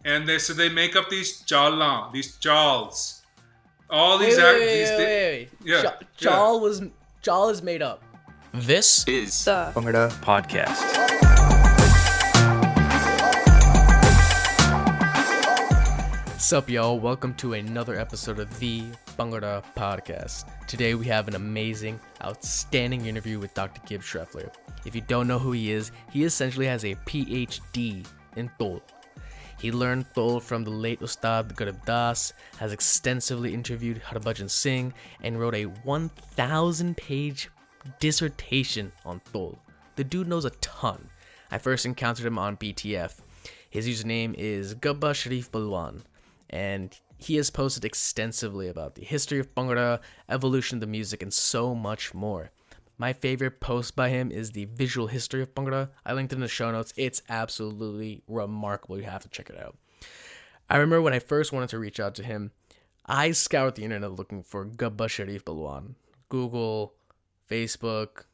And they make up these jalan, these jals. All Wait, these wait, act wait, these wait, wait. yeah, yeah. Jal is made up. This is the Bhangra podcast. Sup, y'all? Welcome to another episode of the Bhangra podcast. Today we have an amazing, outstanding interview with Dr. Gibb Schreffler. If you don't know who he essentially has a PhD in Tol. He learned Tol from the late Ustad Garib Das, has extensively interviewed Harbhajan Singh, and wrote a 1,000-page dissertation on Tol. The dude knows a ton. I first encountered him on BTF. His username is Gabba Sharif Balwan, and he has posted extensively about the history of Bhangra, evolution of the music, and so much more. My favorite post by him is the visual history of Bhangra. I linked it in the show notes. It's absolutely remarkable. You have to check it out. I remember when I first wanted to reach out to him, I scoured the internet looking for Gabba Sharif Balwan. Google, Facebook,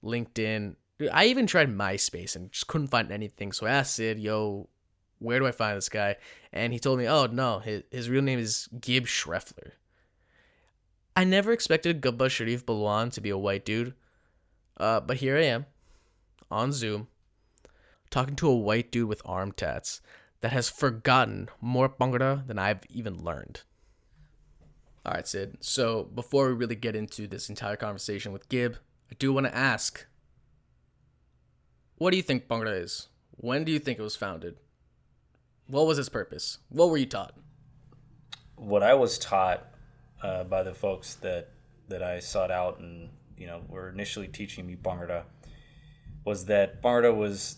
LinkedIn. I even tried MySpace and just couldn't find anything. So I asked Sid, yo, where do I find this guy? And he told me, oh, no, his real name is Gibb Schreffler. I never expected Gabba Sharif Balwan to be a white dude, but here I am, on Zoom, talking to a white dude with arm tats that has forgotten more Bhangra than I've even learned. Alright, Sid, so before we really get into this entire conversation with Gibb, I do want to ask, what do you think Bhangra is? When do you think it was founded? What was its purpose? What were you taught? What I was taught by the folks that I sought out and were initially teaching me Bhangra was that Bhangra was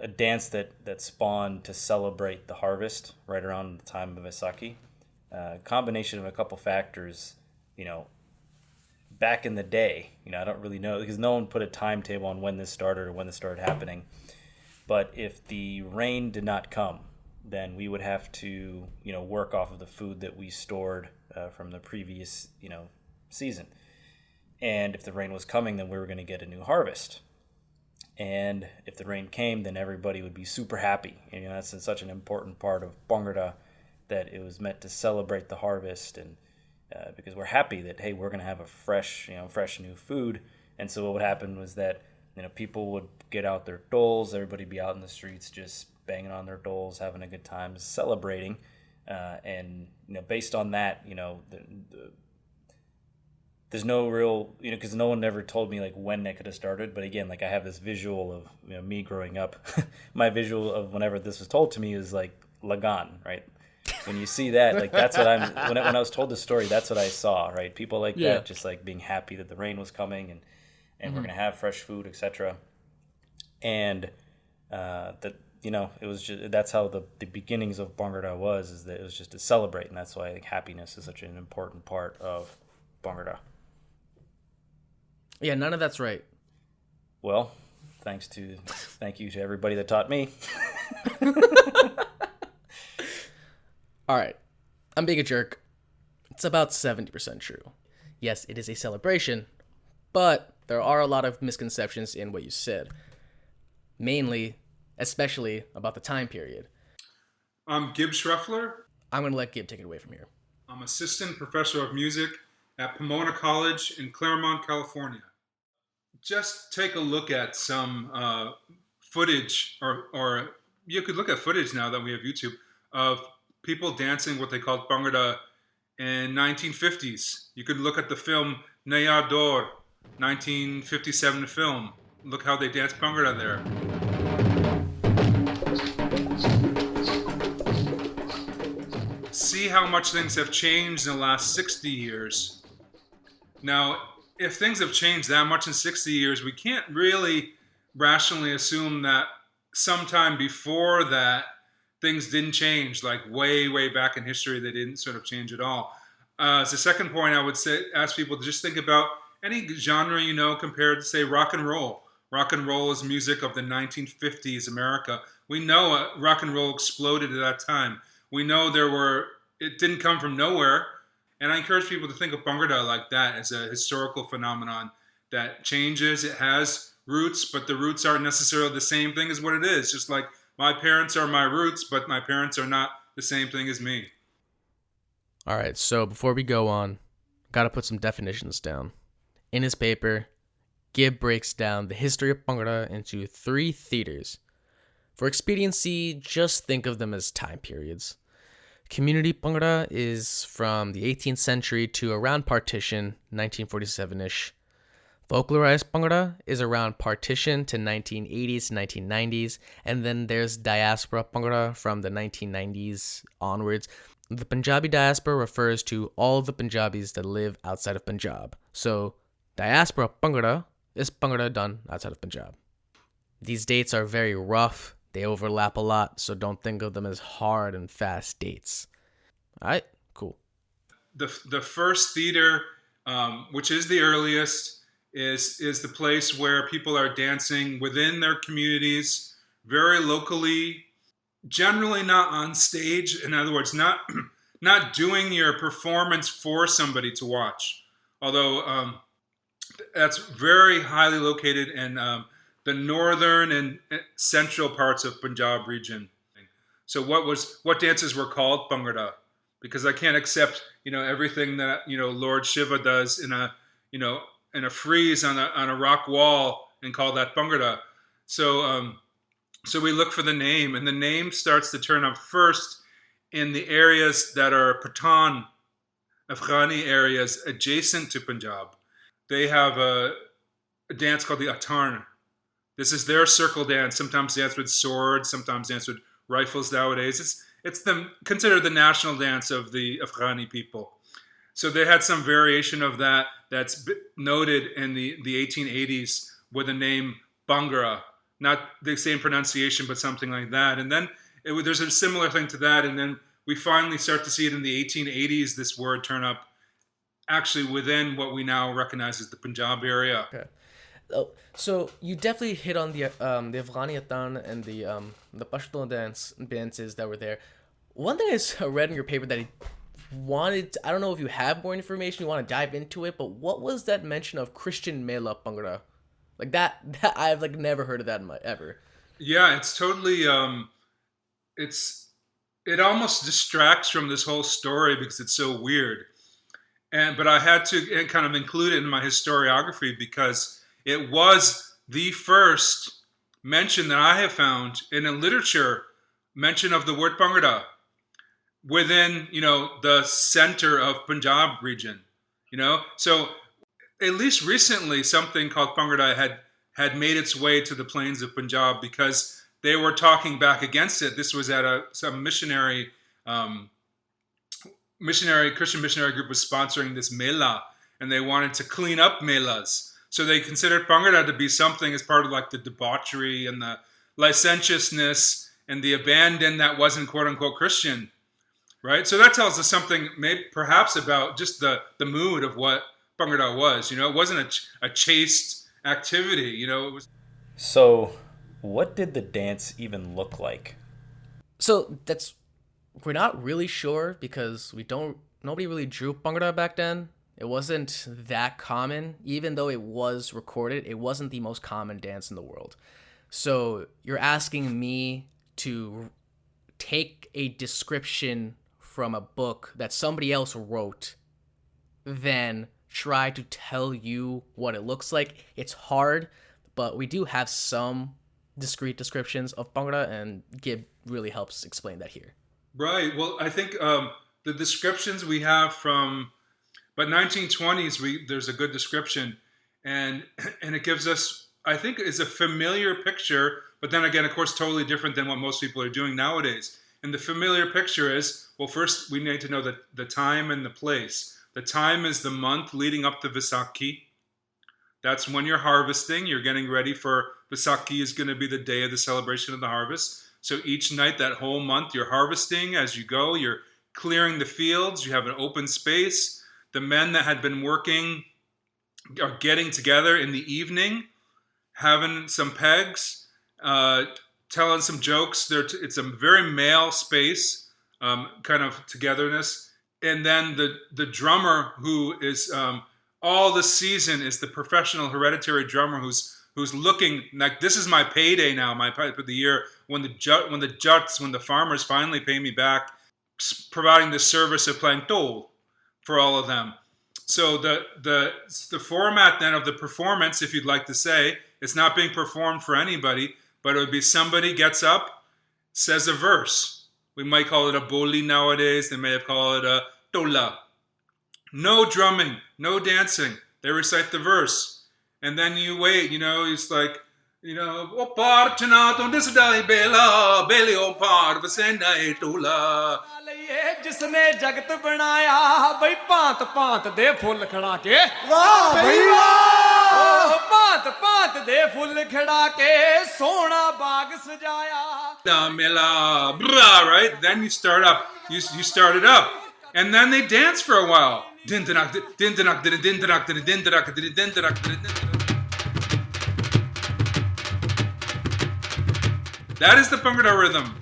a dance that spawned to celebrate the harvest right around the time of Vaisakhi. A combination of a couple factors, back in the day, I don't really know because no one put a timetable on when this started or when this started happening. But if the rain did not come, then we would have to, work off of the food that we stored from the previous, season. And if the rain was coming, then we were going to get a new harvest. And if the rain came, then everybody would be super happy. And that's such an important part of Bhangra that it was meant to celebrate the harvest and because we're happy that, hey, we're going to have a fresh new food. And so what would happen was that, people would get out their doles, everybody be out in the streets just banging on their doles, having a good time, celebrating. And, based on that, there's no real, because no one ever told me like when that could have started. But again, like I have this visual of me growing up. My visual of whenever this was told to me is like Lagan, right? When you see that, like that's what when I was told the story, that's what I saw, right? People like that, just like being happy that the rain was coming and we're gonna have fresh food, etc. And that it was just that's how the beginnings of Bhangra was, is that it was just to celebrate, and that's why I think happiness is such an important part of Bhangra. Yeah, none of that's right. Well, thank you to everybody that taught me. All right, I'm being a jerk. It's about 70% true. Yes, it is a celebration, but there are a lot of misconceptions in what you said. Mainly, especially about the time period. I'm Gibb Schreffler. I'm going to let Gibb take it away from here. I'm assistant professor of music at Pomona College in Claremont, California. Just take a look at some footage, or you could look at footage now that we have YouTube, of people dancing what they called Bhangra in 1950s. You could look at the film Naya Dor, 1957 film. Look how they danced Bhangra there. See how much things have changed in the last 60 years. Now, if things have changed that much in 60 years, we can't really rationally assume that sometime before that things didn't change, like way, way back in history, they didn't sort of change at all. As a second point, I would ask people to just think about any genre compared to, say, rock and roll. Rock and roll is music of the 1950s America. We know rock and roll exploded at that time. We know it didn't come from nowhere. And I encourage people to think of Bhangra like that as a historical phenomenon that changes. It has roots, but the roots aren't necessarily the same thing as what it is. Just like my parents are my roots, but my parents are not the same thing as me. All right, so before we go on, got to put some definitions down. In his paper, Gibb breaks down the history of Bhangra into 3 theaters. For expediency, just think of them as time periods. Community Bhangra is from the 18th century to around partition, 1947-ish. Folklorized Bhangra is around partition to 1980s, 1990s, and then there's diaspora Bhangra from the 1990s onwards. The Punjabi diaspora refers to all the Punjabis that live outside of Punjab. So, diaspora Bhangra is Bhangra done outside of Punjab. These dates are very rough. They overlap a lot, so don't think of them as hard and fast dates. All right, cool. The first theater, which is the earliest, is the place where people are dancing within their communities, very locally, generally not on stage. In other words, not doing your performance for somebody to watch. Although that's very highly located in the northern and central parts of Punjab region. So what dances were called Bhangra? Because I can't accept everything that Lord Shiva does in a frieze on a rock wall and call that Bhangra. So we look for the name, and the name starts to turn up first in the areas that are Pathan, Afghani areas adjacent to Punjab. They have a dance called the Attarn. This is their circle dance, sometimes danced with swords, sometimes danced with rifles nowadays. It's considered the national dance of the Afghani people. So they had some variation of that that's noted in the 1880s with the name Bhangra. Not the same pronunciation, but something like that. And then there's a similar thing to that. And then we finally start to see it in the 1880s, this word turn up actually within what we now recognize as the Punjab area. Okay. So you definitely hit on the Afghani Attarn and the Pashto dances that were there. One thing I read in your paper that I don't know if you have more information, you want to dive into it, but what was that mention of Christian Mela Bhangra? Like that I've never heard of that ever. Yeah, it's totally it almost distracts from this whole story because it's so weird. But I had to kind of include it in my historiography because it was the first mention that I have found in a literature mention of the word Bhangra within, the center of Punjab region, So at least recently something called Bhangra had made its way to the plains of Punjab because they were talking back against it. This was at some Christian missionary group was sponsoring this mela, and they wanted to clean up melas. So they considered Bhangra to be something as part of the debauchery and the licentiousness and the abandon that wasn't quote unquote Christian, right? So that tells us something maybe perhaps about just the mood of what Bhangra was. It wasn't a chaste activity. It was. So what did the dance even look like? So we're not really sure because nobody really drew Bhangra back then. It wasn't that common. Even though it was recorded, it wasn't the most common dance in the world. So you're asking me to take a description from a book that somebody else wrote, then try to tell you what it looks like. It's hard, but we do have some discrete descriptions of Bhangra, and Gibb really helps explain that here. Right. Well, I think the descriptions we have from, but 1920s, there's a good description, and it gives us, I think, is a familiar picture, but then again, of course, totally different than what most people are doing nowadays. And the familiar picture is, well, first we need to know the time and the place. The time is the month leading up to Vaisakhi. That's when you're harvesting. You're getting ready for Vaisakhi is going to be the day of the celebration of the harvest. So each night, that whole month, you're harvesting as you go. You're clearing the fields. You have an open space. The men that had been working are getting together in the evening, having some pegs, telling some jokes. It's a very male space, kind of togetherness. And then the drummer who is all the season is the professional hereditary drummer who's who's looking like, this is my payday now, my pay for the year, when the farmers finally pay me back, providing the service of playing tol for all of them. So the format then of the performance, if you'd like to say, it's not being performed for anybody, but it would be somebody gets up, says a verse. We might call it a boli nowadays. They may have called it a tola. No drumming, no dancing. They recite the verse. And then you wait, it's like, O par chana to disdai bela, beli o par vasendai tola. जिसने जगत बनाया भाई भांत भांत दे full खड़ा के वाह भाई वाह भांत भांत दे फुल खड़ा के सोना बाग सजाया Da mela bra, right? Then you start up. You start it up, and then they dance for a while. Din dinak din dinak din dinak din dinak din dinak din dinak. That is the Bhangra rhythm.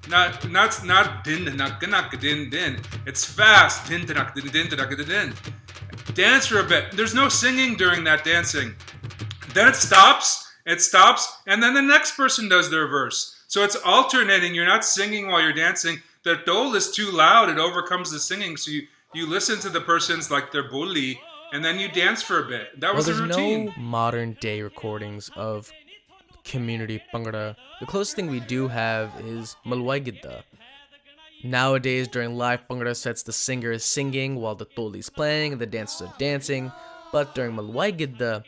Not din dinak dinak din din. It's fast. Din dinak din dinak din din. Dance for a bit. There's no singing during that dancing. Then it stops, and then the next person does their verse. So it's alternating. You're not singing while you're dancing. The dol is too loud. It overcomes the singing. So you listen to the person's like their boli, and then you dance for a bit. That was the routine. There's no modern day recordings of community Bhangra. The closest thing we do have is Malwai Gidda. Nowadays, during live Bhangra sets, the singer is singing while the toli is playing and the dancers are dancing. But during Malwai Gidda,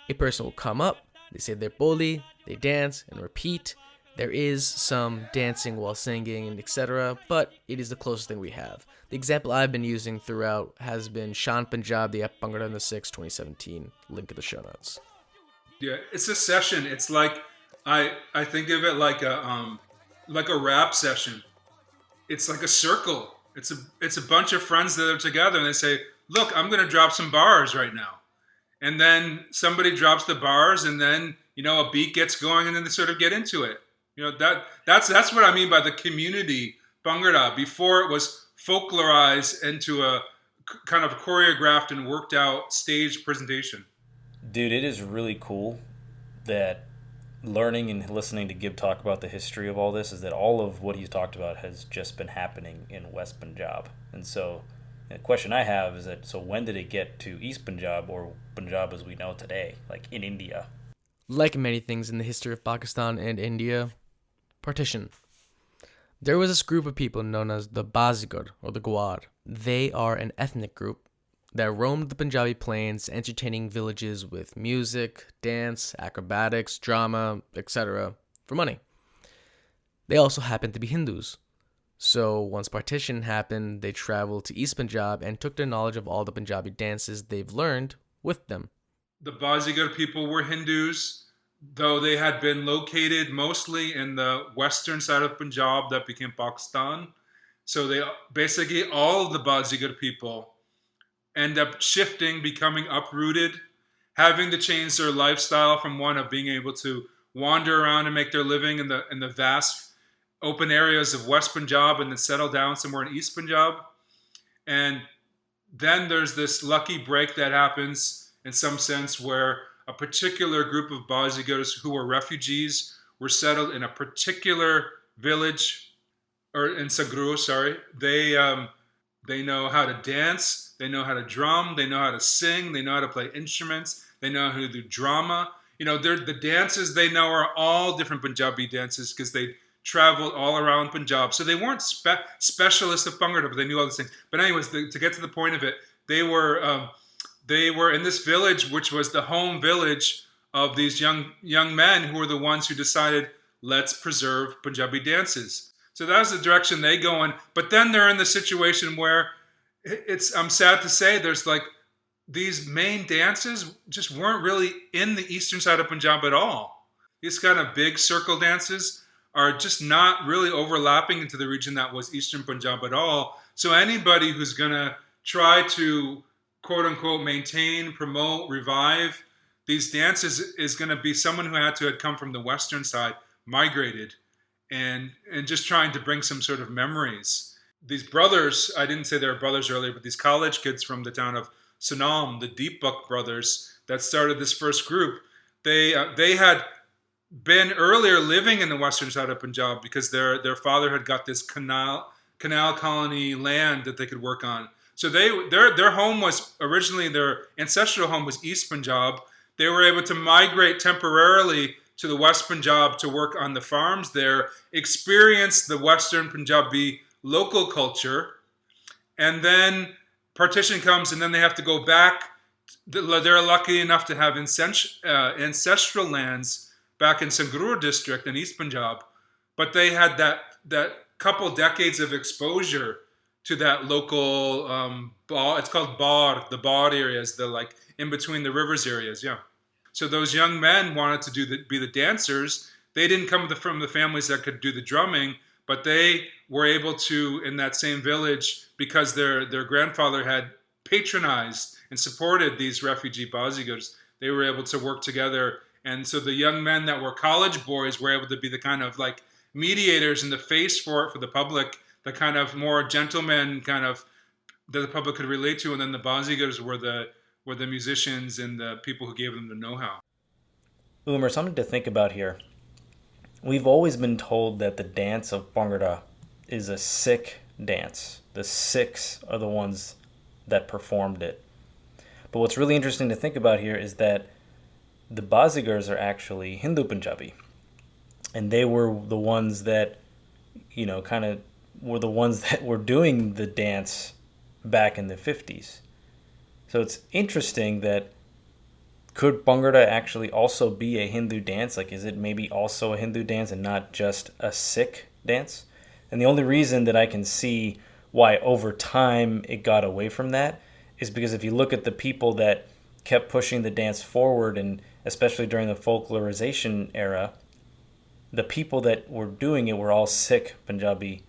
a person will come up, they say their boli, they dance and repeat. There is some dancing while singing and etc., but it is the closest thing we have. The example I've been using throughout has been Shan Punjab, the Ep Bhangra on the 6th, 2017. Link in the show notes. Yeah, it's a session. It's like I think of it like a rap session. It's like a circle. It's a bunch of friends that are together and they say, "Look, I'm going to drop some bars right now," and then somebody drops the bars, and then a beat gets going, and then they sort of get into it. That's what I mean by the community Bhangra. Before it was folklorized into a kind of choreographed and worked out stage presentation. Dude, it is really cool that learning and listening to Gibb talk about the history of all this is that all of what he's talked about has just been happening in West Punjab. And so the question I have is that, so when did it get to East Punjab, or Punjab as we know today, like in India? Like many things in the history of Pakistan and India, partition. There was this group of people known as the Bazigar or the Gwar. They are an ethnic group that roamed the Punjabi plains, entertaining villages with music, dance, acrobatics, drama, etc. for money. They also happened to be Hindus. So once partition happened, they traveled to East Punjab and took their knowledge of all the Punjabi dances they've learned with them. The Bazigar people were Hindus, though they had been located mostly in the western side of Punjab that became Pakistan. So they basically, all of the Bazigar people end up shifting, becoming uprooted, having to change their lifestyle from one of being able to wander around and make their living in the vast open areas of West Punjab and then settle down somewhere in East Punjab. And then there's this lucky break that happens in some sense where a particular group of Bazigars who were refugees were settled in a particular village, or in Sagru, sorry. They know how to dance, they know how to drum, they know how to sing, they know how to play instruments, they know how to do drama. The dances they know are all different Punjabi dances because they traveled all around Punjab. So they weren't specialists of Bhangra, but they knew all these things. But anyways, to get to the point of it, they were in this village, which was the home village of these young men who were the ones who decided, let's preserve Punjabi dances. So that was the direction they go in. But then they're in the situation where I'm sad to say, there's like these main dances just weren't really in the eastern side of Punjab at all. These kind of big circle dances are just not really overlapping into the region that was eastern Punjab at all. So anybody who's going to try to quote unquote maintain, promote, revive these dances is going to be someone who had come from the western side, migrated, and just trying to bring some sort of memories. These brothers, I didn't say they were brothers earlier, but these college kids from the town of Sonam, the Deepak brothers that started this first group, They had been earlier living in the western side of Punjab because their father had got this canal colony land that they could work on. So their home was originally, their ancestral home was East Punjab. They were able to migrate temporarily to the West Punjab to work on the farms there, experience the Western Punjabi local culture, and then partition comes, and then they have to go back. They're lucky enough to have ancestral lands back in Sangrur district in East Punjab, but they had that couple decades of exposure to that local, it's called Bar, the Bar areas, the like in between the rivers areas, yeah. So those young men wanted to be the dancers. They didn't come from the families that could do the drumming, but they were able to, in that same village, because their grandfather had patronized and supported these refugee Bazigars, they were able to work together. And so the young men that were college boys were able to be the kind of like mediators and the face for it for the public, the kind of more gentlemen kind of that the public could relate to. And then the Bazigars were the musicians and the people who gave them the know-how. Umar, something to think about here. We've always been told that the dance of Bhangra is a Sikh dance. The Sikhs are the ones that performed it. But what's really interesting to think about here is that the Bazigars are actually Hindu Punjabi. And they were the ones that, were the ones that were doing the dance back in the 50s. So it's interesting that could Bhangra actually also be a Hindu dance? Like, is it maybe also a Hindu dance and not just a Sikh dance? And the only reason that I can see why over time it got away from that is because if you look at the people that kept pushing the dance forward, and especially during the folklorization era, the people that were doing it were all Sikh Punjabi,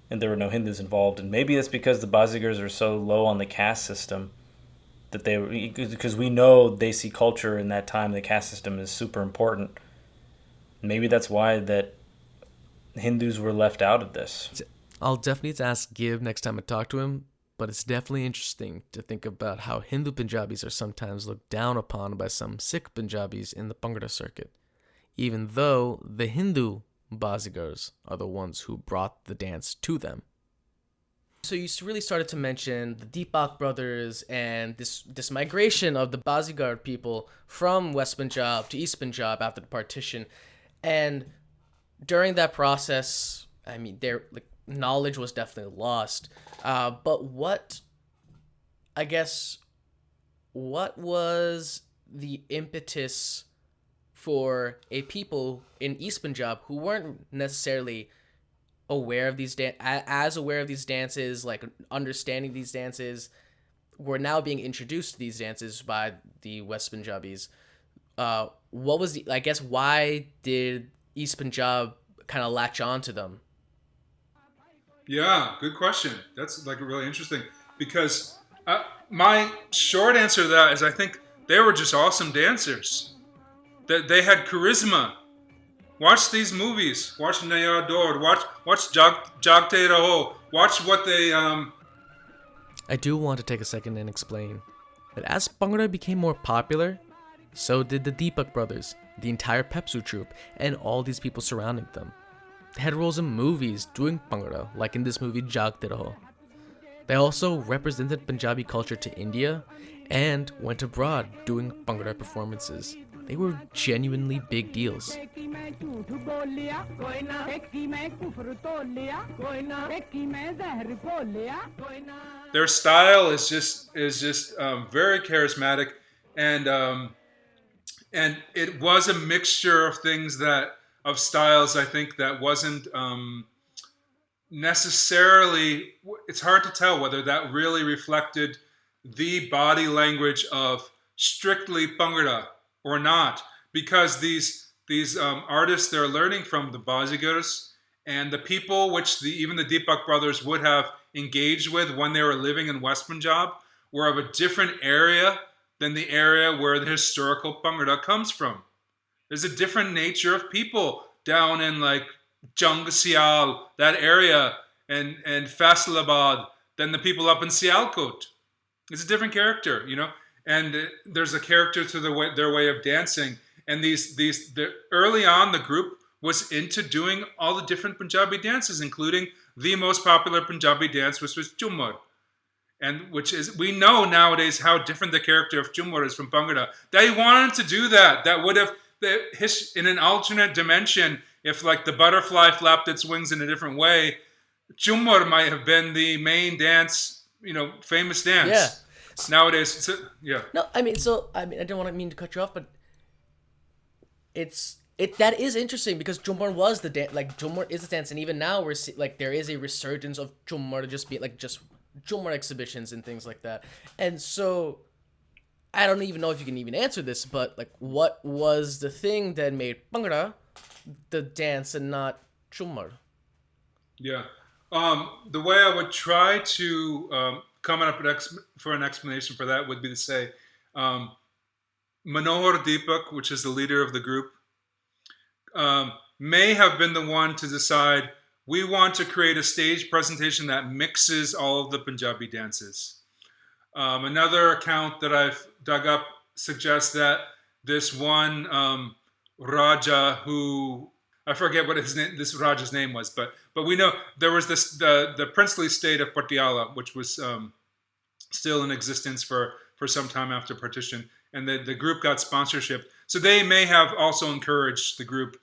and there were no Hindus involved. And maybe that's because the Bazigars are so low on the caste system that because we know Desi culture in that time, the caste system is super important. Maybe that's why that Hindus were left out of this. I'll definitely ask Gibb next time I talk to him, but it's definitely interesting to think about how Hindu Punjabis are sometimes looked down upon by some Sikh Punjabis in the Bhangra circuit, even though the Hindu Bazigars are the ones who brought the dance to them. So you really started to mention the Deepak brothers and this migration of the Bazigar people from West Punjab to East Punjab after the partition. And during that process, I mean, their knowledge was definitely lost. But what was the impetus for a people in East Punjab who weren't necessarily aware of these aware of these dances, like understanding these dances, were now being introduced to these dances by the West Punjabis? What was why did East Punjab kind of latch on to them? Yeah, good question. That's really interesting, because my short answer to that is I think they were just awesome dancers. They had charisma. Watch these movies. Watch Naya Dor. Watch Jagte Raho. Watch what they. I do want to take a second and explain that as Bhangra became more popular, so did the Deepak brothers, the entire Pepsu troupe, and all these people surrounding them. They had roles in movies doing Bhangra, like in this movie Jagte Raho. They also represented Punjabi culture to India and went abroad doing Bhangra performances. They were genuinely big deals. Their style is just very charismatic, and it was a mixture of things of styles. I think that wasn't necessarily. It's hard to tell whether that really reflected the body language of strictly Bhangra or not, because these artists they're learning from, the Bazigars and the people which even the Deepak brothers would have engaged with when they were living in West Punjab, were of a different area than the area where the historical Bhangra comes from. There's a different nature of people down in like Jung Sial, that area, and Faisalabad than the people up in Sialkot. It's a different character, and there's a character to their way of dancing. And early on, the group was into doing all the different Punjabi dances, including the most popular Punjabi dance, which was Jhumar. And we know nowadays how different the character of Jhumar is from Bhangra. They wanted to do that. That would have, in an alternate dimension, if like the butterfly flapped its wings in a different way, Jhumar might have been the main dance, famous dance. Yeah. Nowadays, yeah. No, I don't mean to cut you off, but that is interesting because Jhumar was the dance. Like Jhumar is a dance, and even now we're there is a resurgence of Jhumar to just be just Jhumar exhibitions and things like that. And so I don't even know if you can even answer this, but what was the thing that made Bhangra the dance and not Jhumar? Yeah. The way I would try to come up for an explanation for that would be to say Manohar Deepak, which is the leader of the group, may have been the one to decide we want to create a stage presentation that mixes all of the Punjabi dances. Another account that I've dug up suggests that this one Raja, who I forget what this Raja's name was, but we know there was the princely state of Patiala, which was still in existence for some time after partition, and the group got sponsorship. So they may have also encouraged the group,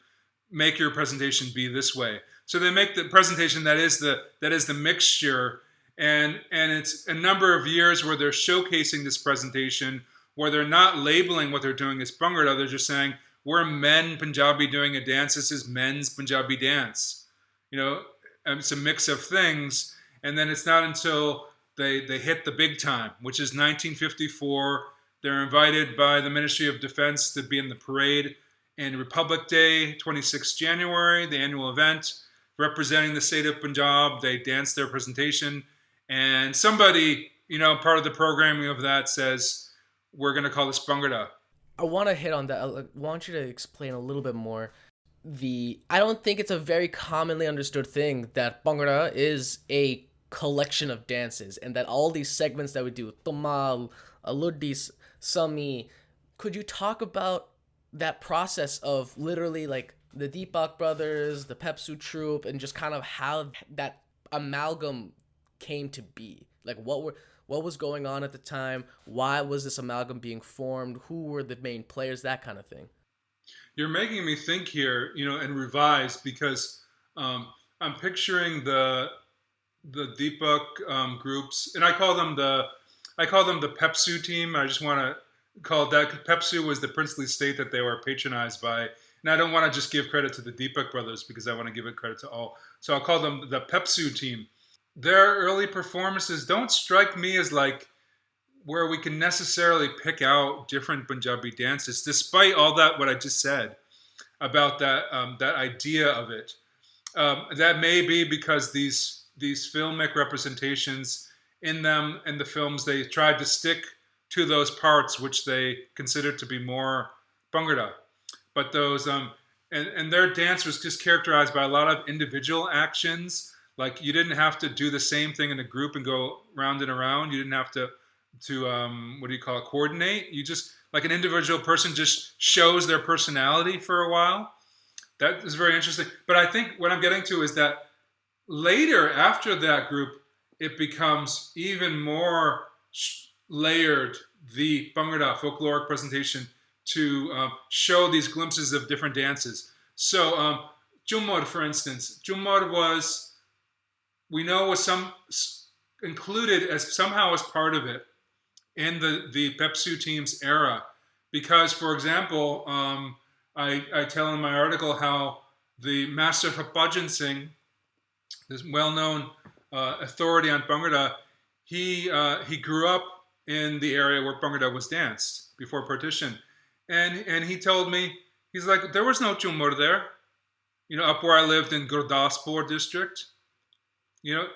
make your presentation be this way. So they make the presentation that is the mixture, and it's a number of years where they're showcasing this presentation, where they're not labeling what they're doing as Bhangra. They're just saying, we're men Punjabi doing a dance. This is men's Punjabi dance. It's a mix of things. And then it's not until they hit the big time, which is 1954. They're invited by the Ministry of Defense to be in the parade in Republic Day, 26 January, the annual event, representing the state of Punjab. They dance their presentation. And somebody, part of the programming of that says, we're going to call this Bhangra. I want to hit on that. I want you to explain a little bit more. I don't think it's a very commonly understood thing that Bhangra is a collection of dances, and that all these segments that we do, Tamal, Aluddi, Sami, could you talk about that process of literally the Deepak brothers, the Pepsu troupe, and just kind of how that amalgam came to be? What was going on at the time? Why was this amalgam being formed? Who were the main players? That kind of thing. You're making me think here, and revise, because I'm picturing the Deepak groups, and I call them the Pepsu team. I just want to call that, Pepsu was the princely state that they were patronized by, and I don't want to just give credit to the Deepak brothers because I want to give it credit to all. So I'll call them the Pepsu team. Their early performances don't strike me as where we can necessarily pick out different Punjabi dances, despite all that what I just said about that idea of it. That may be because these filmic representations in the films, they tried to stick to those parts which they considered to be more Bhangra. But those and their dance was just characterized by a lot of individual actions. You didn't have to do the same thing in a group and go round and around. You didn't have to coordinate. You just, an individual person just shows their personality for a while. That is very interesting. But I think what I'm getting to is that later, after that group, it becomes even more layered, the Bhangra folkloric presentation, to show these glimpses of different dances. So Jhumar, for instance, was, we know, was included as part of it in the Pepsu team's era, because, for example, I tell in my article how the master Harpajan Singh, this well-known authority on Bhangra, he grew up in the area where Bhangra was danced before partition, and he told me, he's like, there was no Jhumar there, up where I lived in Gurdaspur district.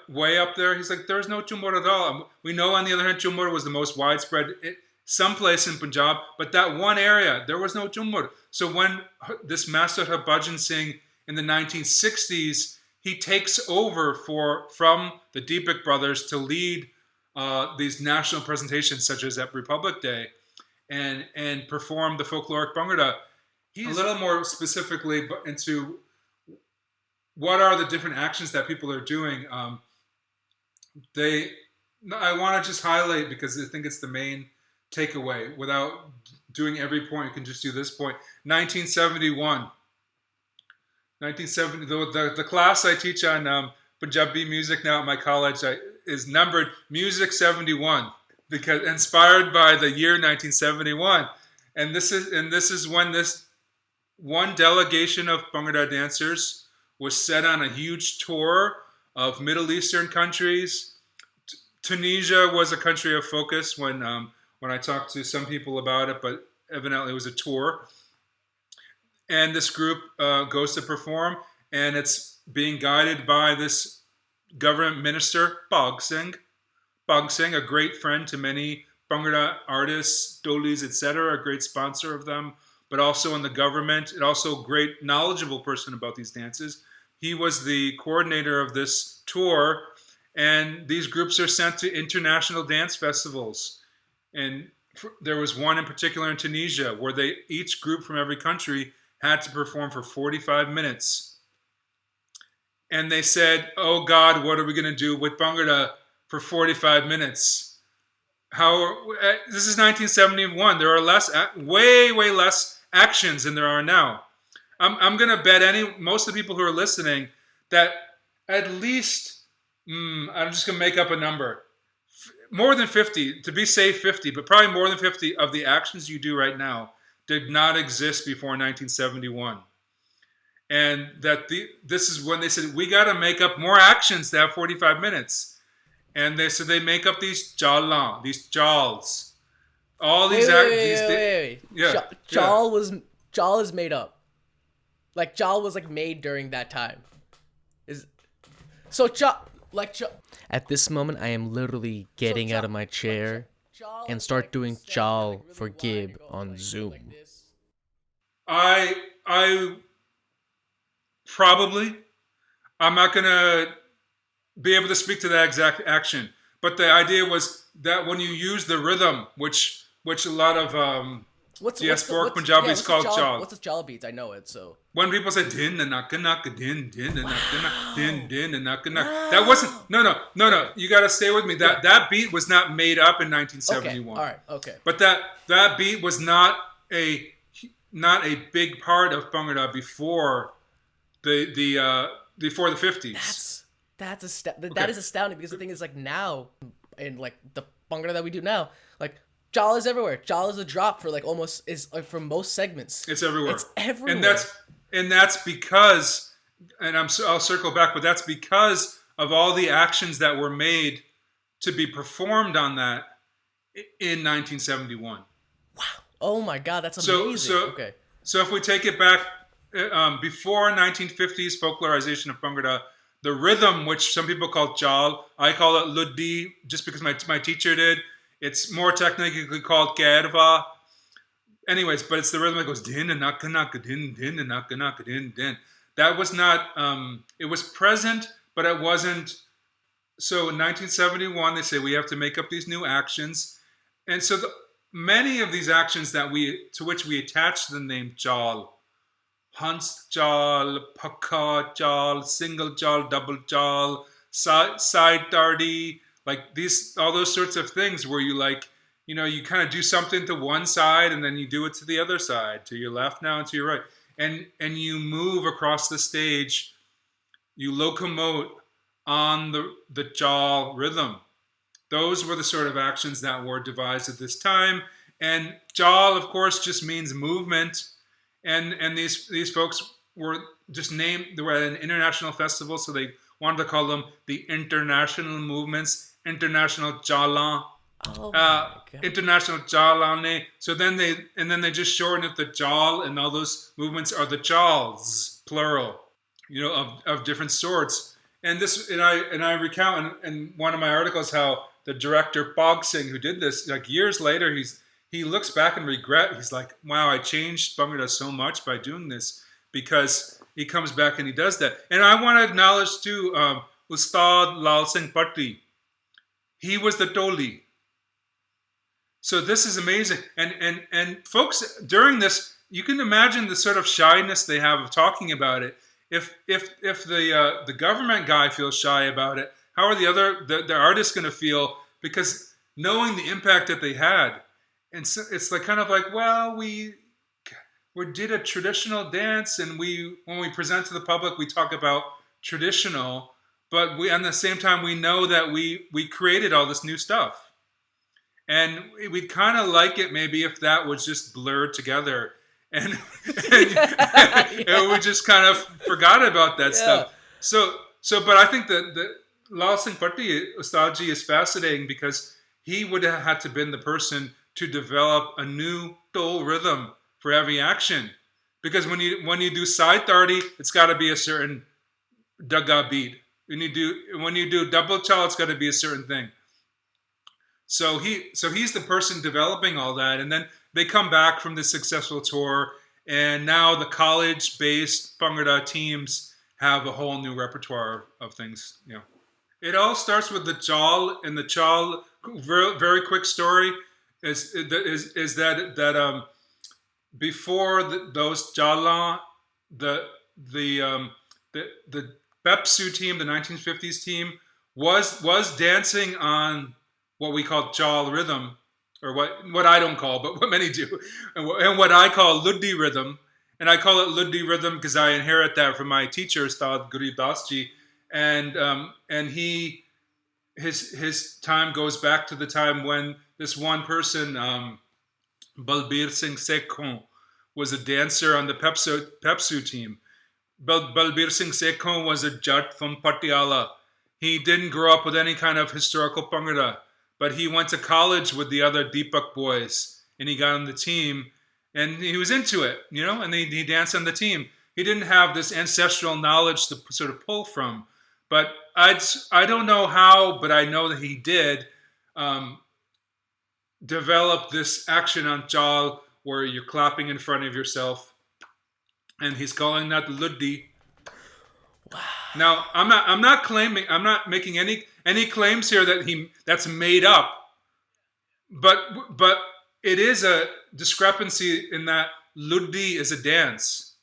Way up there, he's like, there's no Jhumar at all. We know, on the other hand, Jhumar was the most widespread someplace in Punjab, but that one area, there was no Jhumar. So when this Master Harbhajan Singh in the 1960s, he takes over from the Deepak brothers to lead these national presentations, such as at Republic Day, and perform the folkloric Bhangra. a little more specifically into what are the different actions that people are doing. I want to just highlight, because I think it's the main takeaway. Without doing every point, you can just do this point. 1971. 1970. The class I teach on Punjabi music now at my college is numbered Music 71, because inspired by the year 1971. And this is when this one delegation of Bhangra dancers was set on a huge tour of Middle Eastern countries. Tunisia was a country of focus when I talked to some people about it, but evidently it was a tour. And this group goes to perform, and it's being guided by this government minister, Bog Singh. Bog Singh, a great friend to many Bhangra artists, dolis, etc., a great sponsor of them, but also in the government, and also a great knowledgeable person about these dances. He was the coordinator of this tour, and these groups are sent to international dance festivals. And there was one in particular in Tunisia where each group from every country had to perform for 45 minutes. And they said, oh God, what are we going to do with Bhangra for 45 minutes? This is 1971. There are way less actions than there are now. I'm going to bet most of the people who are listening that at least, I'm just going to make up a number, more than 50, to be safe 50, but probably more than 50 of the actions you do right now did not exist before 1971. And that this is when they said, we got to make up more actions to have 45 minutes. And they make up these jalan, these jals. All these wait. Yeah. Jal is made up. Like Jal was like made during that time. At this moment, I am literally getting out of my chair and start doing Jal for Gibb on Zoom. I'm not gonna be able to speak to that exact action, but the idea was that when you use the rhythm, which a lot of diasporic Punjabis call Jal. What's the Jal beats? I know it. So when people say din na naka naka din din na naka din na naka naka, that wasn't no. You got to stay with me. That beat was not made up in 1971. Okay. All right. Okay. But that beat was not a big part of Bhangra before the 50s. That is astounding, because the thing is, like, now in like the Bhangra that we do now, like Jal is everywhere. Jal is a drop for like almost is like for most segments. It's everywhere. It's everywhere. And that's because, and I'll circle back, but that's because of all the actions that were made to be performed on that in 1971. Wow. Oh my God, that's amazing. Okay. So if we take it back before 1950s folklorization of Bhangra, the rhythm, which some people call Jal, I call it Luddi, just because my teacher did. It's more technically called Kerva. Anyways, but it's the rhythm that goes din and naka naka din din and naka naka din din. That was not. It was present, but it wasn't. So in 1971, they say we have to make up these new actions, and so many of these actions to which we attach the name Jal, Hans Jal, Pakka Jal, single Jal, double Jal, side tardy, like all those sorts of things where you you kind of do something to one side and then you do it to the other side, to your left now and to your right, and you move across the stage, you locomote on the Jal rhythm. Those were the sort of actions that were devised at this time, and Jal, of course, just means movement. And these folks were just named. They were at an international festival, so they wanted to call them the international movements, international Jalan, international Jalane. So then they just shortened it. The Jal and all those movements are the Jals, plural, of different sorts. And I recount in one of my articles how the director Bog Singh, who did this, like years later, he looks back and regret. He's like, wow, I changed Bhangra so much by doing this, because he comes back and he does that. And I want to acknowledge too, Ustad Lal Singh Patti. He was the Toli. So this is amazing. And folks, during this, you can imagine the sort of shyness they have of talking about it. If the government guy feels shy about it, how are the artists going to feel? Because knowing the impact that they had, and so it's like kind of like, well, we did a traditional dance, and when we present to the public, we talk about traditional, but at the same time we know that we created all this new stuff, and we'd kind of like it maybe if that was just blurred together, and we just kind of forgot about that stuff. So, but I think that Lal Singh Patti, Ustadji, is fascinating because he would have had to been the person to develop a new tol rhythm for every action, because when you do side 30, it's got to be a certain daga beat. When you do double chal, it's got to be a certain thing. So he's the person developing all that, and then they come back from this successful tour, and now the college-based Bhangra teams have a whole new repertoire of things. It all starts with the chal, and the chal. Very, very quick story is that before those Jalan, the Pepsu team, the 1950s team, was dancing on what we call Jal rhythm, or what I don't call, but what many do, and what I call Luddi rhythm. And I call it Luddi rhythm because I inherit that from my teacher, Ustad Gurib Dasji, and his time goes back to the time when this one person, Balbir Singh Sekhon, was a dancer on the Pepsu team. Balbir Singh Sekhon was a Jat from Patiala. He didn't grow up with any kind of historical Bhangra, but he went to college with the other Deepak boys, and he got on the team, and he was into it, and he danced on the team. He didn't have this ancestral knowledge to sort of pull from, but I don't know how, but I know that he did develop this action on Jal where you're clapping in front of yourself, and he's calling that Luddi. Wow. Now, I'm not making any claims here that's made up, but it is a discrepancy in that Luddi is a dance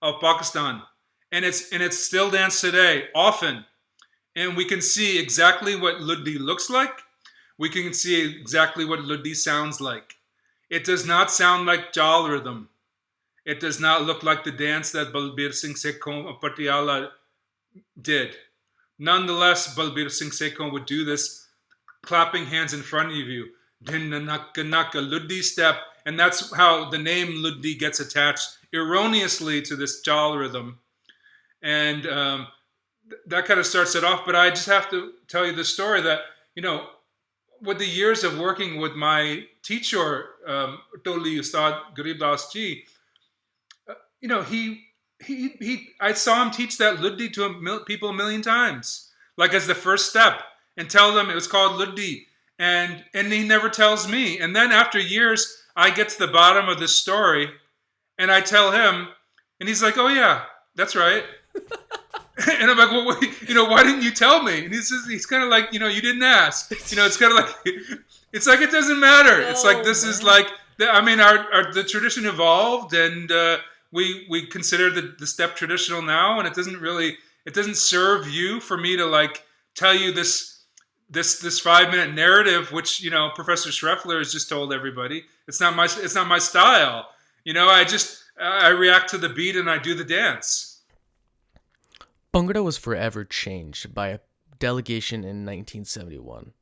of Pakistan, and it's still danced today often, and we can see exactly what Luddi looks like. We can see exactly what Luddi sounds like. It does not sound like Jal rhythm. It does not look like the dance that Balbir Singh Sekhon of Patiala did. Nonetheless, Balbir Singh Sekhon would do this, clapping hands in front of you, Dinna-nak-a Luddi step, and that's how the name Luddi gets attached erroneously to this Jal rhythm. And that kind of starts it off, but I just have to tell you the story that, with the years of working with my teacher, Toli Ustad Gurib Das Ji, I saw him teach that Luddi to people a million times, like as the first step, and tell them it was called Luddi, and he never tells me. And then after years, I get to the bottom of this story, and I tell him, and he's like, "Oh yeah, that's right." And I'm like, "Well, why didn't you tell me?" And he's kind of like, "You didn't ask." It's kind of like, it's like it doesn't matter. It's like this is like, the tradition evolved, and we consider the step traditional now, and it doesn't serve you for me to like tell you this 5-minute narrative, which Professor Schreffler has just told everybody. It's not my style. I react to the beat and I do the dance. Bhangra was forever changed by a delegation in 1971.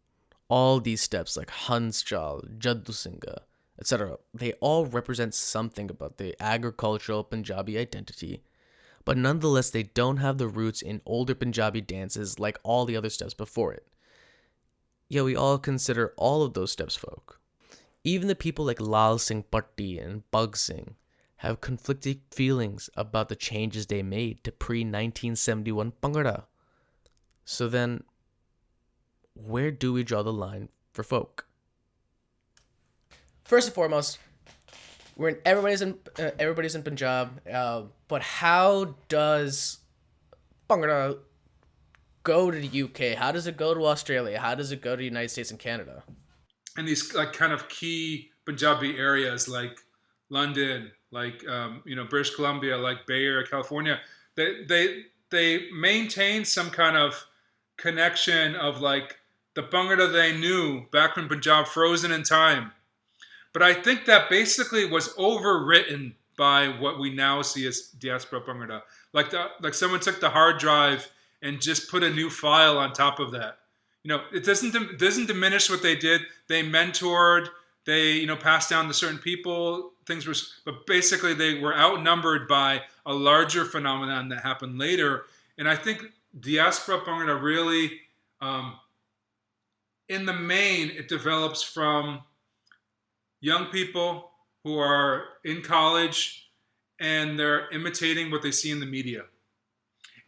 All these steps like Hans Jal, Jaddu Singha, etc., they all represent something about the agricultural Punjabi identity, but nonetheless they don't have the roots in older Punjabi dances like all the other steps before it. Yet we all consider all of those steps folk. Even the people like Lal Singh Patti and Bug Singh have conflicting feelings about the changes they made to pre-1971 Bhangra. So then, where do we draw the line for folk? First and foremost, everybody's in Punjab, but how does Bhangra go to the UK? How does it go to Australia? How does it go to the United States and Canada? And these like kind of key Punjabi areas like London, like British Columbia, like Bay Area, California. They maintain some kind of connection of like the Bhangra they knew back from Punjab, frozen in time. But I think that basically was overwritten by what we now see as diaspora Bhangra. Like someone took the hard drive and just put a new file on top of that. It doesn't diminish what they did. They mentored. They passed down to certain people. But basically they were outnumbered by a larger phenomenon that happened later. And I think diaspora Bhangra really, in the main, it develops from young people who are in college and they're imitating what they see in the media.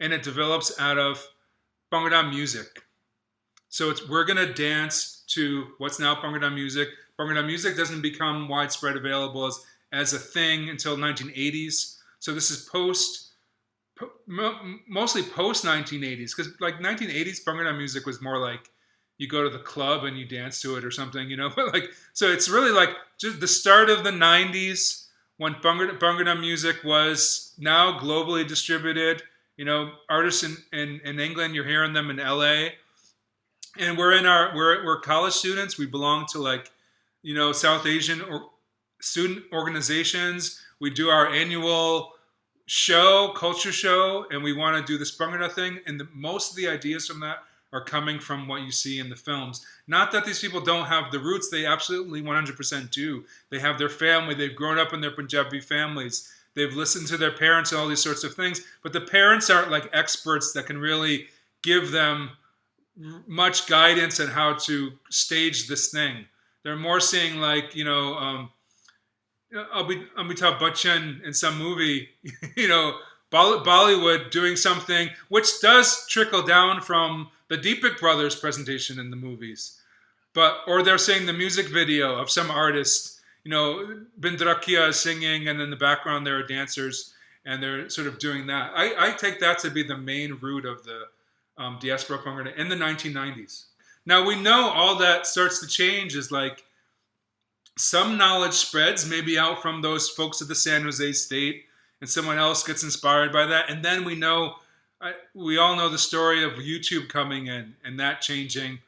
And it develops out of Bhangra music. So we're going to dance to what's now Bhangra music. Bhangra music doesn't become widespread available as a thing until 1980s. So this is mostly post 1980s, because like 1980s Bhangra music was more like you go to the club and you dance to it or something, But like, so it's really like just the start of the 90s when Bhangra music was now globally distributed. Artists in England, you're hearing them in LA, and we're college students. We belong to like, South Asian student organizations. We do our annual culture show, and we want to do this Bhangra thing. And most of the ideas from that are coming from what you see in the films. Not that these people don't have the roots. They absolutely 100% do. They have their family. They've grown up in their Punjabi families. They've listened to their parents and all these sorts of things. But the parents aren't like experts that can really give them much guidance on how to stage this thing. They're more seeing like, Amitabh Bachchan in some movie, Bollywood doing something which does trickle down from the Deepak brothers' presentation in the movies. Or they're saying the music video of some artist, Bindrakia is singing, and in the background there are dancers, and they're sort of doing that. I take that to be the main root of the diaspora Bhangra in the 1990s. Now we know all that starts to change is like some knowledge spreads maybe out from those folks at the San Jose State, and someone else gets inspired by that. And then we all know the story of YouTube coming in and that changing.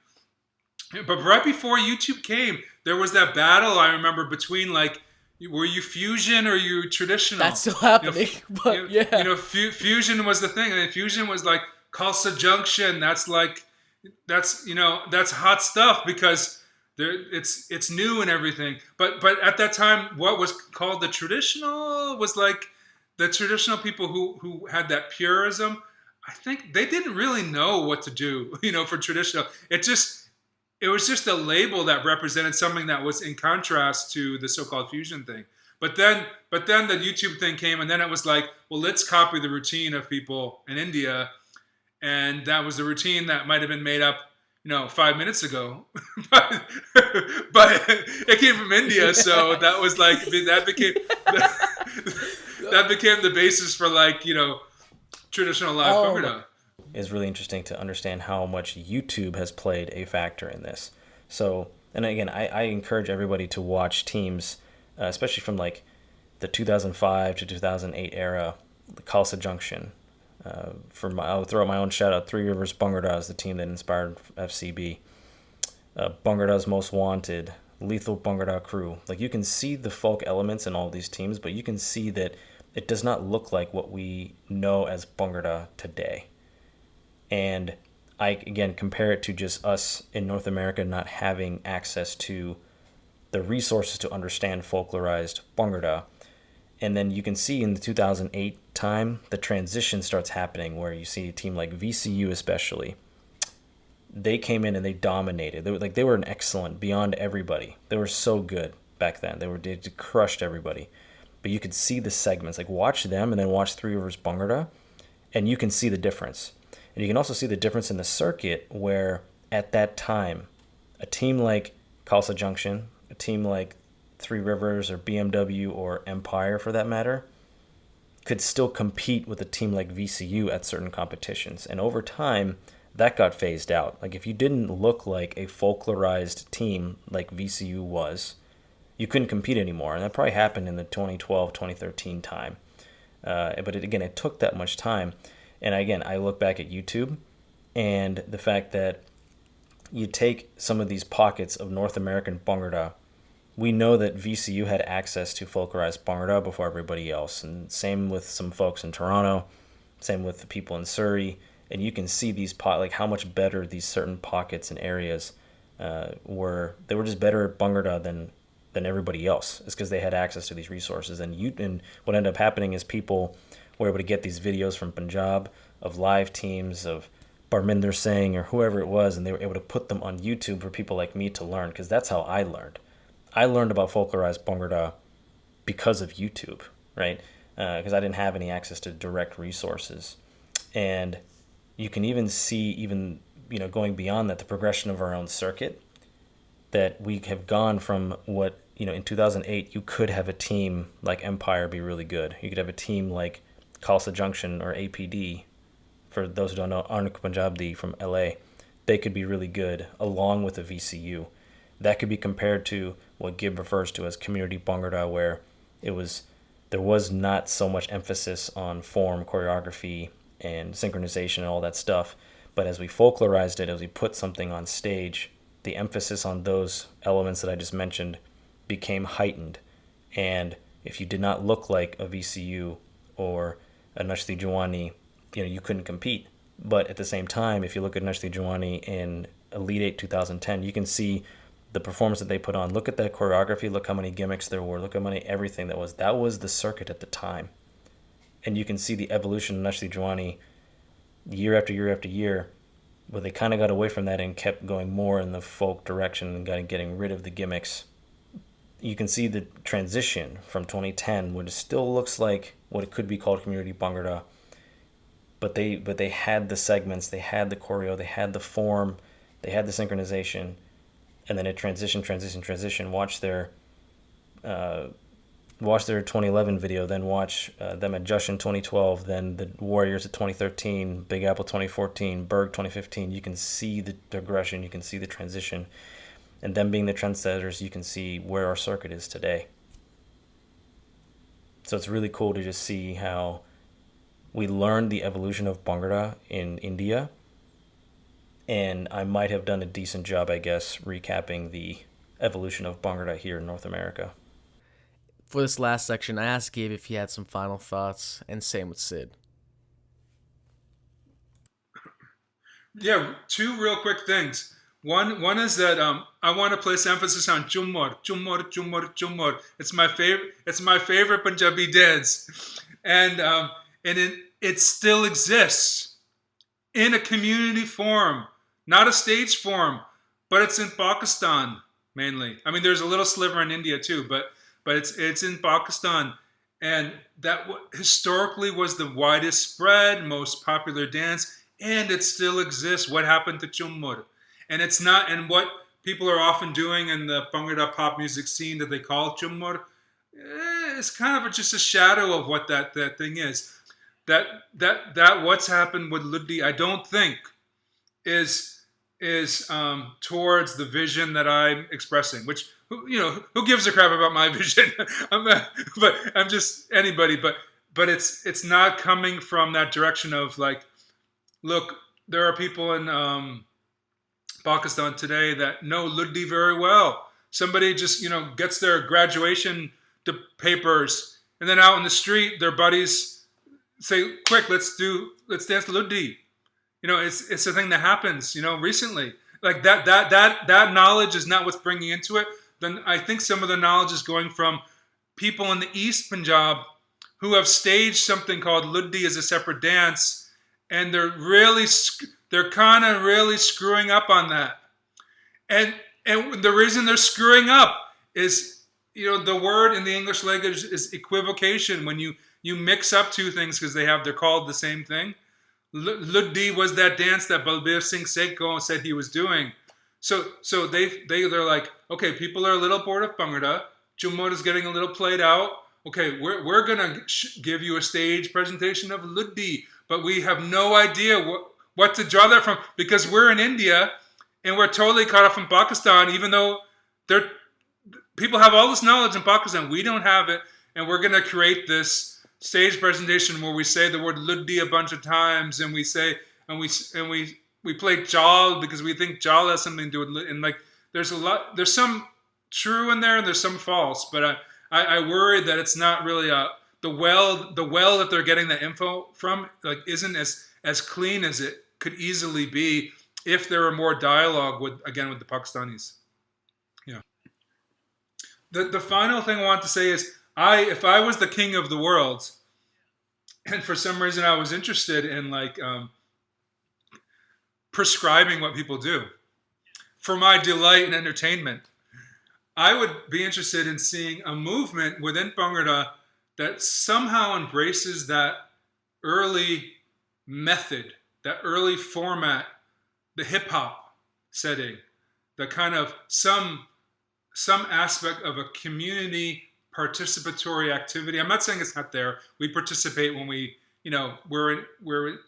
But right before YouTube came, there was that battle I remember between like, were you fusion or you traditional? That's still happening, but yeah. Fusion was the thing. And fusion was like Khalsa Junction. That's hot stuff because it's new and everything. But at that time, what was called the traditional was like the traditional people who had that purism. I think they didn't really know what to do, for traditional. It was just a label that represented something that was in contrast to the so-called fusion thing. But then the YouTube thing came, and then it was like, well, let's copy the routine of people in India, and that was the routine that might have been made up, 5 minutes ago, but it came from India, so that was like that became the basis for like traditional live Bhangra. It's really interesting to understand how much YouTube has played a factor in this. So, and again, I encourage everybody to watch teams, especially from like the 2005 to 2008 era, the Khalsa Junction. I'll throw out my own shout out. Three Rivers Bhangra is the team that inspired FCB. Bhangra's Most Wanted, Lethal Bhangra Crew. Like you can see the folk elements in all these teams, but you can see that it does not look like what we know as Bhangra today. And I, again, compare it to just us in North America not having access to the resources to understand folklorized Bhangra. And then you can see in the 2008 time, the transition starts happening where you see a team like VCU especially. They came in and they dominated. They were an excellent beyond everybody. They were so good back then. They crushed everybody. But you could see the segments. Like watch them and then watch Three Rivers Bhangra, and you can see the difference. And you can also see the difference in the circuit where at that time, a team like Khalsa Junction, a team like Three Rivers or BMW or Empire for that matter, could still compete with a team like VCU at certain competitions. And over time, that got phased out. Like if you didn't look like a folklorized team like VCU was, you couldn't compete anymore. And that probably happened in the 2012, 2013 time. But it took that much time. And again, I look back at YouTube and the fact that you take some of these pockets of North American Bhangra. We know that VCU had access to folklorized Bhangra before everybody else. And same with some folks in Toronto, same with the people in Surrey. And you can see these how much better these certain pockets and areas were. They were just better at Bhangra than everybody else. It's because they had access to these resources. And what ended up happening is people were able to get these videos from Punjab of live teams of Barminder Singh or whoever it was, and they were able to put them on YouTube for people like me to learn, because that's how I learned. I learned about folklorized Bhangra because of YouTube, right? Because I didn't have any access to direct resources. And you can even see, going beyond that, the progression of our own circuit, that we have gone from what, in 2008, you could have a team like Empire be really good. You could have a team like Khalsa Junction or APD, for those who don't know, Arnak Punjabdi from LA. They could be really good along with a VCU. That could be compared to what Gibb refers to as community Bhangra, where there was not so much emphasis on form, choreography, and synchronization and all that stuff. But as we folklorized it, as we put something on stage, the emphasis on those elements that I just mentioned became heightened. And if you did not look like a VCU or a Nashti Jawani, you couldn't compete. But at the same time, if you look at Nashti Jawani in Elite 8 2010, you can see the performance that they put on. Look at that choreography. Look how many gimmicks there were. Look how many everything that was. That was the circuit at the time. And you can see the evolution of Nashti Jawani year after year after year, where they kind of got away from that and kept going more in the folk direction and getting rid of the gimmicks. You can see the transition from 2010, when it still looks like what it could be called community Bhangra, but they had the segments, they had the choreo, they had the form, they had the synchronization, and then it transition. Watch their 2011 video, then watch them at Jush in 2012, then the Warriors at 2013, Big Apple 2014, Berg 2015. You can see the progression, you can see the transition, and them being the trendsetters, you can see where our circuit is today. So it's really cool to just see how we learned the evolution of Bhangra in India, and I might have done a decent job, I guess, recapping the evolution of Bhangra here in North America. For this last section, I asked Gabe if he had some final thoughts, and same with Sid. Yeah, two real quick things. One is that I want to place emphasis on Jumur. It's my favorite Punjabi dance, and it still exists in a community form, not a stage form, but it's in Pakistan mainly. I mean, there's a little sliver in India too, but it's in Pakistan, and that historically was the widest spread, most popular dance, and it still exists. What happened to Jumur? And it's not, and what people are often doing in the Bhangra pop music scene that they call Jumur, it's kind of just a shadow of what that thing is. That what's happened with Luddi, I don't think is towards the vision that I'm expressing, which, who gives a crap about my vision? I'm just anybody, but it's not coming from that direction of like, look, there are people in Pakistan today that know Luddi very well. Somebody just, gets their graduation papers, and then out in the street, their buddies say, quick, let's dance Luddi. It's a thing that happens, recently. Like that knowledge is not what's bringing into it. Then I think some of the knowledge is going from people in the East Punjab who have staged something called Luddi as a separate dance, and they're kind of really screwing up on that. And the reason they're screwing up is, the word in the English language is equivocation. When you mix up two things because they're called the same thing. Luddi was that dance that Balbir Singh Sekhko said he was doing. So they're like, okay, people are a little bored of Bhangra. Jumur is getting a little played out. Okay, we're gonna give you a stage presentation of Luddi, but we have no idea what to draw that from, because we're in India and we're totally cut off from Pakistan, even though people have all this knowledge in Pakistan. We don't have it, and we're going to create this stage presentation where we say the word Luddi a bunch of times, and we play Jal because we think Jal has something to do with, and like there's some true in there and there's some false, but I worry that it's not really the well that they're getting the info from like isn't as clean as it could easily be if there were more dialogue with the Pakistanis. Yeah. The final thing I want to say is if I was the king of the world, and for some reason I was interested in like prescribing what people do for my delight and entertainment, I would be interested in seeing a movement within Bhangra that somehow embraces that early method, that early format, the hip hop setting, the kind of some aspect of a community participatory activity. I'm not saying it's not there. We participate when we're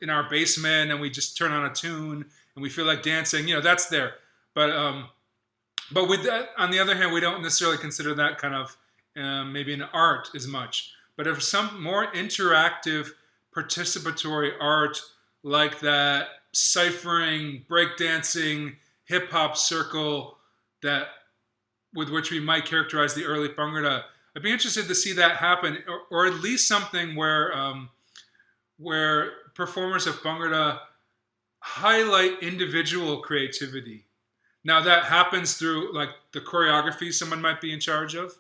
in our basement and we just turn on a tune and we feel like dancing. That's there. But with that, on the other hand, we don't necessarily consider that kind of maybe an art as much. But if some more interactive, participatory art like that, ciphering, breakdancing, hip hop circle that with which we might characterize the early Bhangra, I'd be interested to see that happen, or at least something where performers of Bhangra highlight individual creativity. Now that happens through like the choreography someone might be in charge of,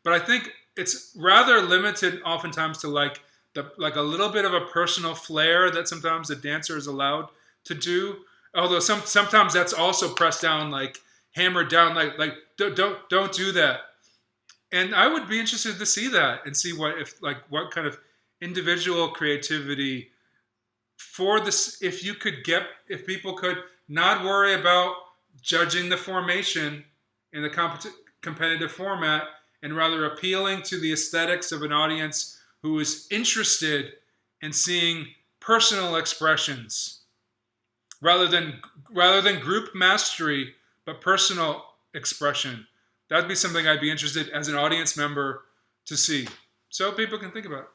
but I think it's rather limited oftentimes to like a little bit of a personal flair that sometimes the dancer is allowed to do. Although sometimes that's also pressed down, like hammered down, like don't do that. And I would be interested to see that and see what kind of individual creativity for this, if people could not worry about judging the formation in the competitive format and rather appealing to the aesthetics of an audience who is interested in seeing personal expressions rather than group mastery, but personal expression. That'd be something I'd be interested as an audience member to see. So people can think about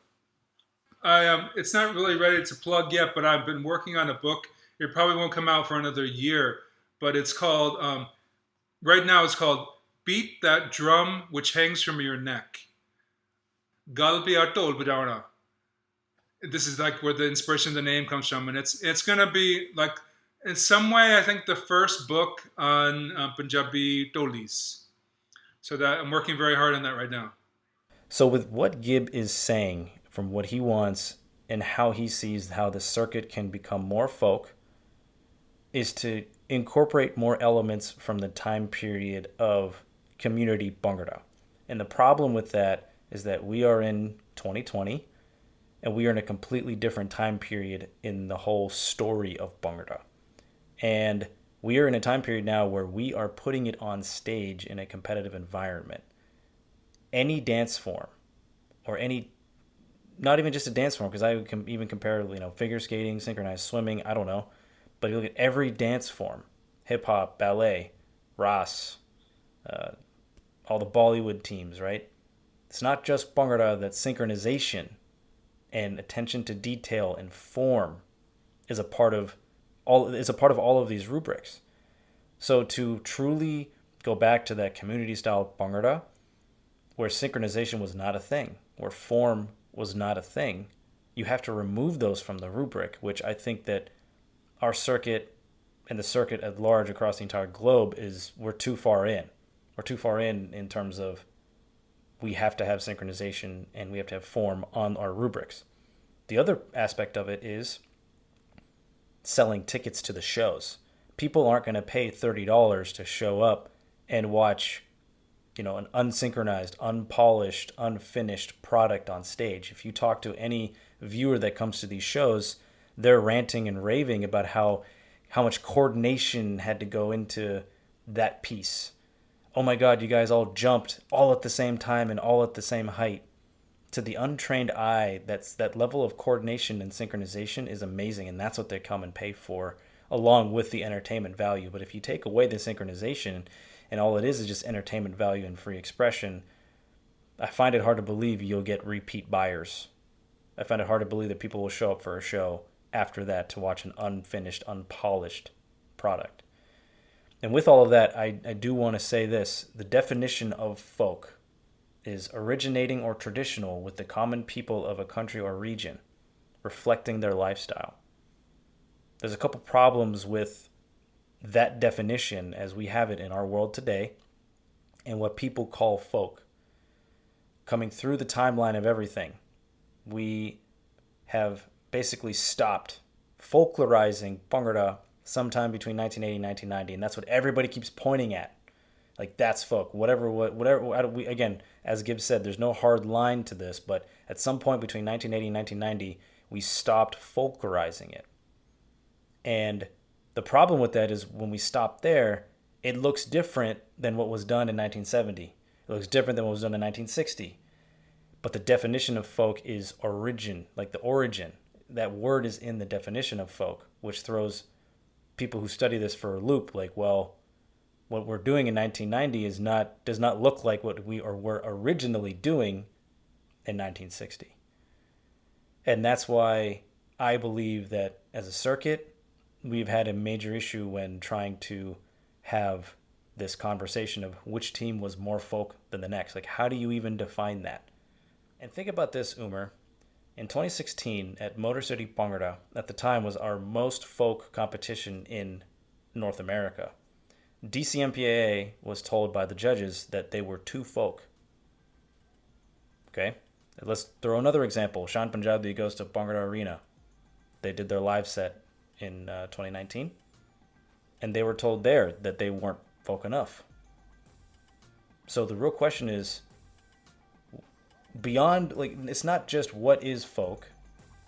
it. It's not really ready to plug yet, but I've been working on a book. It probably won't come out for another year, but it's called, right now it's called Beat That Drum Which Hangs from Your Neck. Gal Piya Tol Bajana. This is like where the inspiration of the name comes from. And it's going to be like, in some way, I think the first book on Punjabi Tolis. So that I'm working very hard on that right now. So with what Gibb is saying, from what he wants and how he sees how the circuit can become more folk, is to incorporate more elements from the time period of community Bhangra. And the problem with that is that we are in 2020 and we are in a completely different time period in the whole story of Bhangra. And we are in a time period now where we are putting it on stage in a competitive environment. Any dance form, or not even just a dance form, because I would even compare, figure skating, synchronized swimming, I don't know. But you look at every dance form, hip hop, ballet, Ras, all the Bollywood teams, right? It's not just Bhangra, that synchronization and attention to detail and form is a part of all of these rubrics. So to truly go back to that community style Bhangra, where synchronization was not a thing, where form was not a thing, you have to remove those from the rubric, which I think that our circuit and the circuit at large across the entire globe we're too far in. We're too far in terms of we have to have synchronization and we have to have form on our rubrics. The other aspect of it is selling tickets to the shows. People aren't going to pay $30 to show up and watch, an unsynchronized, unpolished, unfinished product on stage. If you talk to any viewer that comes to these shows, they're ranting and raving about how much coordination had to go into that piece. Oh my God, you guys all jumped all at the same time and all at the same height. To the untrained eye, that level of coordination and synchronization is amazing, and that's what they come and pay for along with the entertainment value. But if you take away the synchronization and all it is just entertainment value and free expression, I find it hard to believe you'll get repeat buyers. I find it hard to believe that people will show up for a show after that to watch an unfinished, unpolished product. And with all of that, I do want to say this. The definition of folk is originating or traditional with the common people of a country or region, reflecting their lifestyle. There's a couple problems with that definition as we have it in our world today and what people call folk. Coming through the timeline of everything, we have basically stopped folklorizing Bhangra sometime between 1980 and 1990, and that's what everybody keeps pointing at. Like, that's folk. Whatever. Again, as Gibb said, there's no hard line to this, but at some point between 1980 and 1990, we stopped folklorizing it. And the problem with that is when we stop there, it looks different than what was done in 1970. It looks different than what was done in 1960. But the definition of folk is origin, like the origin. That word is in the definition of folk, which throws people who study this for a loop. Like, well, what we're doing in 1990 does not look like what were originally doing in 1960. And that's why I believe that as a circuit, we've had a major issue when trying to have this conversation of which team was more folk than the next. Like, how do you even define that? And think about this, Umar. In 2016, at Motor City Bhangra, at the time was our most folk competition in North America. DCMPAA was told by the judges that they were too folk. Okay? Let's throw another example. Shan Punjab goes to Bhangra Arena. They did their live set in 2019. And they were told there that they weren't folk enough. So the real question is, beyond, like, it's not just what is folk,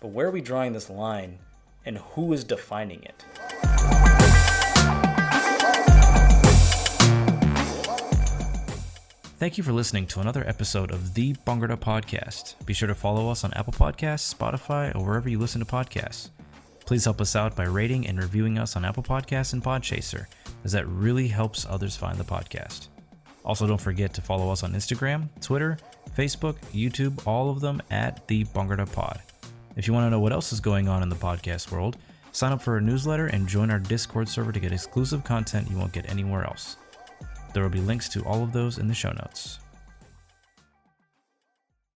but where are we drawing this line and who is defining it? Thank you for listening to another episode of the Bhangra Podcast. Be sure to follow us on Apple Podcasts, Spotify, or wherever you listen to podcasts. Please help us out by rating and reviewing us on Apple Podcasts and Podchaser, as that really helps others find the podcast. Also, don't forget to follow us on Instagram, Twitter, Facebook, YouTube, all of them at the Bhangra Pod. If you want to know what else is going on in the podcast world, sign up for our newsletter and join our Discord server to get exclusive content you won't get anywhere else. There will be links to all of those in the show notes.